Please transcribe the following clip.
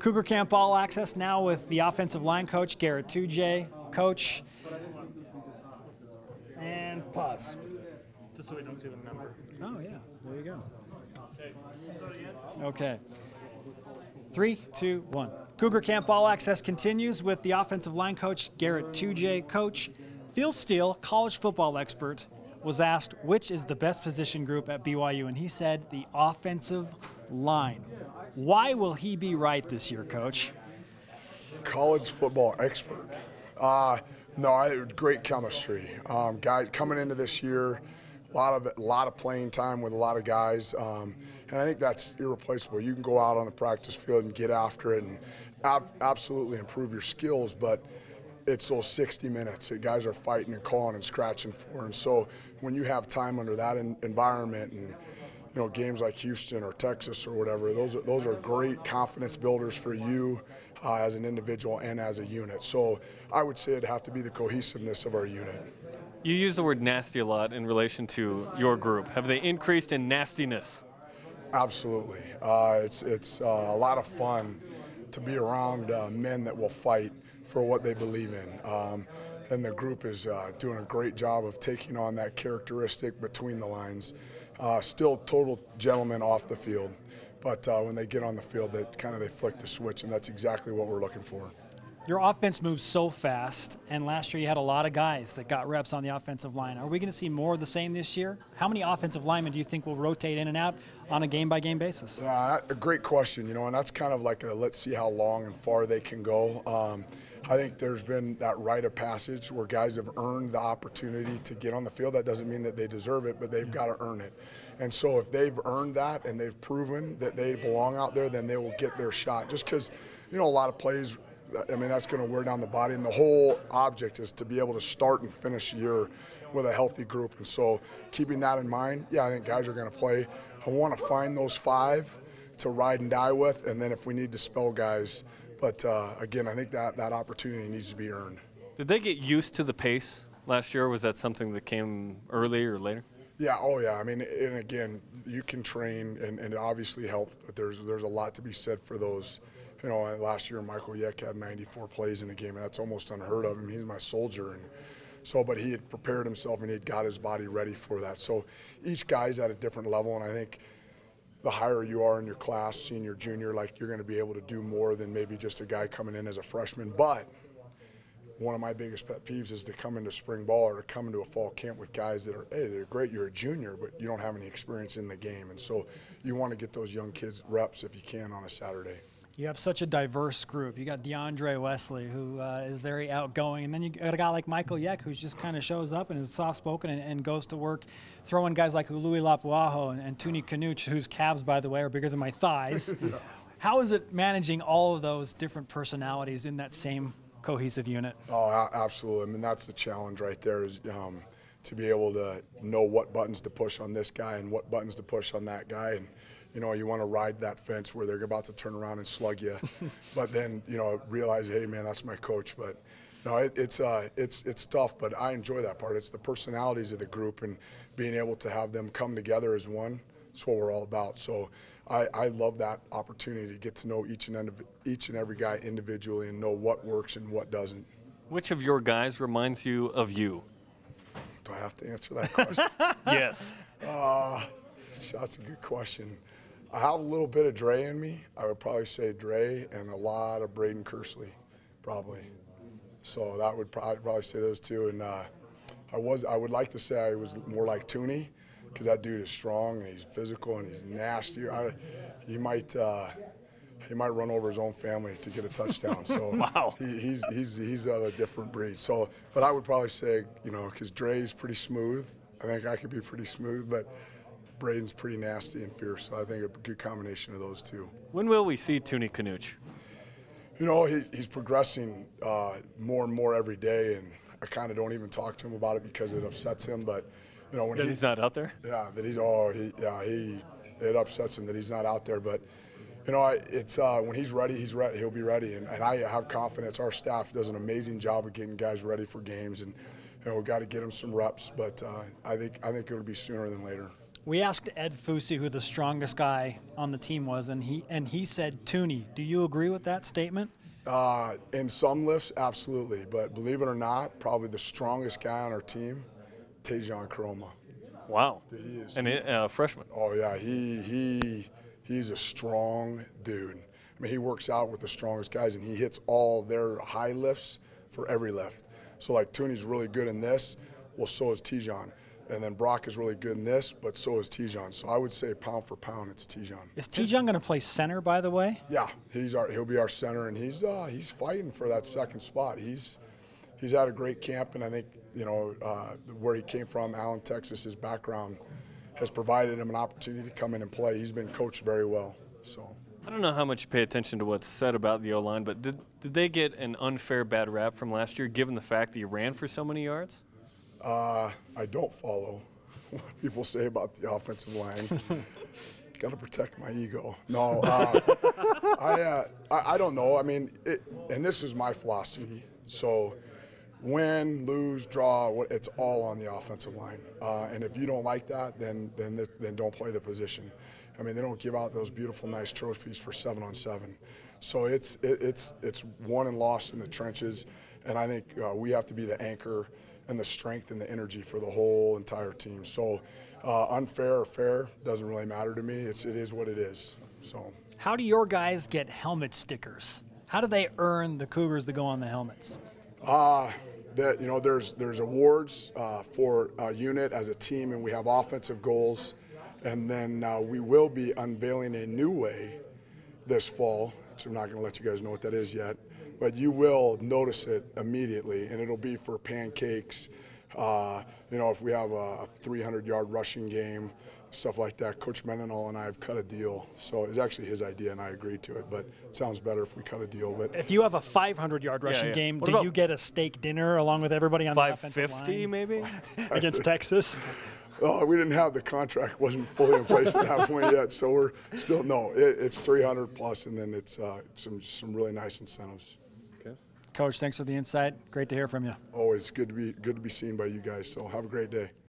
Cougar Camp All-Access now with the offensive line coach, Garett Tujague. Coach, and pause. Just so we don't do the number. Oh, yeah. There you go. Okay. 3, 2, 1. Cougar Camp All-Access continues with the offensive line coach, Garett Tujague. Coach, Phil Steele, college football expert, was asked which is the best position group at BYU, and he said the offensive line. Why will he be right this year, Coach? College football expert. No, great chemistry. Guys coming into this year, a lot of playing time with a lot of guys, and I think that's irreplaceable. You can go out on the practice field and get after it and absolutely improve your skills, but it's those 60 minutes that guys are fighting and clawing and scratching for. And so when you have time under that environment, and games like Houston or Texas or whatever, those are great confidence builders for you as an individual and as a unit. So I would say it'd have to be the cohesiveness of our unit. You use the word nasty a lot in relation to your group. Have they increased in nastiness? Absolutely. It's a lot of fun to be around men that will fight for what they believe in. And the group is doing a great job of taking on that characteristic between the lines. Still total gentlemen off the field, but when they get on the field, they flick the switch, and that's exactly what we're looking for. Your offense moves so fast, and last year you had a lot of guys that got reps on the offensive line. Are we going to see more of the same this year? How many offensive linemen do you think will rotate in and out on a game-by-game basis? A great question, and that's kind of like a let's see how long and far they can go. I think there's been that rite of passage where guys have earned the opportunity to get on the field. That doesn't mean that they deserve it, but they've got to earn it. And so if they've earned that and they've proven that they belong out there, then they will get their shot. Just because, a lot of plays, that's going to wear down the body. And the whole object is to be able to start and finish the year with a healthy group. And so keeping that in mind, I think guys are going to play. I want to find those 5 to ride and die with, and then if we need to spell guys. But again, I think that opportunity needs to be earned. Did they get used to the pace last year, or was that something that came early or later? Yeah, oh yeah. And again, you can train, and it obviously helps, but there's a lot to be said for those. Last year Michael Yeck had 94 plays in a game, and that's almost unheard of. He's my soldier, and so, but he had prepared himself and he had got his body ready for that. So each guy's at a different level, and I think the higher you are in your class, senior, junior, you're going to be able to do more than maybe just a guy coming in as a freshman. But one of my biggest pet peeves is to come into spring ball or to come into a fall camp with guys that are, hey, they're great, you're a junior, but you don't have any experience in the game. And so you want to get those young kids reps if you can on a Saturday. You have such a diverse group. You got DeAndre Wesley, who is very outgoing, and then you got a guy like Michael Yeck, who just kind of shows up and is soft-spoken and goes to work. Throw in guys like Louis Lapuaho and Tuni Kanuch, whose calves, by the way, are bigger than my thighs. Yeah. How is it managing all of those different personalities in that same cohesive unit? Oh, absolutely. That's the challenge right there, is to be able to know what buttons to push on this guy and what buttons to push on that guy. And you want to ride that fence where they're about to turn around and slug you, but then realize, hey man, that's my coach. But no, it's tough, but I enjoy that part. It's the personalities of the group and being able to have them come together as one. That's what we're all about. So I love that opportunity to get to know each and every guy individually and know what works and what doesn't. Which of your guys reminds you of you? Do I have to answer that question? Yes. That's a good question. I have a little bit of Dre in me. I would probably say Dre, and a lot of Braden Kersley, probably. So that would probably say those two. And I would like to say I was more like Tuni, because that dude is strong and he's physical and he's nasty. He might run over his own family to get a touchdown. So wow. He's a different breed. So, but I would probably say, because Dre's pretty smooth. I think I could be pretty smooth, but Braden's pretty nasty and fierce, so I think a good combination of those two. When will we see Tuni Kanuch? He's progressing more and more every day, and I kind of don't even talk to him about it because it upsets him. But when he's not out there. Yeah, that it upsets him that he's not out there. But it's when he's ready, he'll be ready, and I have confidence. Our staff does an amazing job of getting guys ready for games, and we've got to get them some reps. But I think it'll be sooner than later. We asked Ed Fusi who the strongest guy on the team was, and he said Tooney. Do you agree with that statement? In some lifts, absolutely. But believe it or not, probably the strongest guy on our team, Tejan Karoma. Wow. He is. And a freshman. Oh yeah, he's a strong dude. I mean, he works out with the strongest guys, and he hits all their high lifts for every lift. So like Tooney's really good in this, well, so is Tejan. And then Brock is really good in this, but so is Tejan. So I would say pound for pound, it's Tejan. Is Tejan going to play center, by the way? Yeah, he'll be our center, and he's fighting for that second spot. He's had a great camp, and I think where he came from, Allen, Texas, his background has provided him an opportunity to come in and play. He's been coached very well. So I don't know how much you pay attention to what's said about the O-line, but did they get an unfair bad rap from last year, given the fact that you ran for so many yards? I don't follow what people say about the offensive line. Got to protect my ego. No, I don't know. I mean, and this is my philosophy. So win, lose, draw, it's all on the offensive line. And if you don't like that, then don't play the position. I mean, they don't give out those beautiful, nice trophies for 7-on-7. So it's won and lost in the trenches, and I think we have to be the anchor and the strength and the energy for the whole entire team. So unfair or fair doesn't really matter to me. It is what it is. So how do your guys get helmet stickers? How do they earn the Cougars to go on the helmets? There's awards for a unit as a team, and we have offensive goals. And then we will be unveiling a new way this fall, which I'm not going to let you guys know what that is yet. But you will notice it immediately, and it'll be for pancakes. If we have a 300-yard rushing game, stuff like that. Coach Mendenhall and I have cut a deal. So it's actually his idea, and I agreed to it. But it sounds better if we cut a deal. But if you have a 500-yard rushing game, do you get a steak dinner along with everybody on the offensive line? 550 maybe against Texas? Oh, we didn't have the contract, wasn't fully in place at that point yet, so we're still it's 300 plus, and then it's some really nice incentives. Okay. Coach, thanks for the insight. Great to hear from you. Always good to be seen by you guys. So have a great day.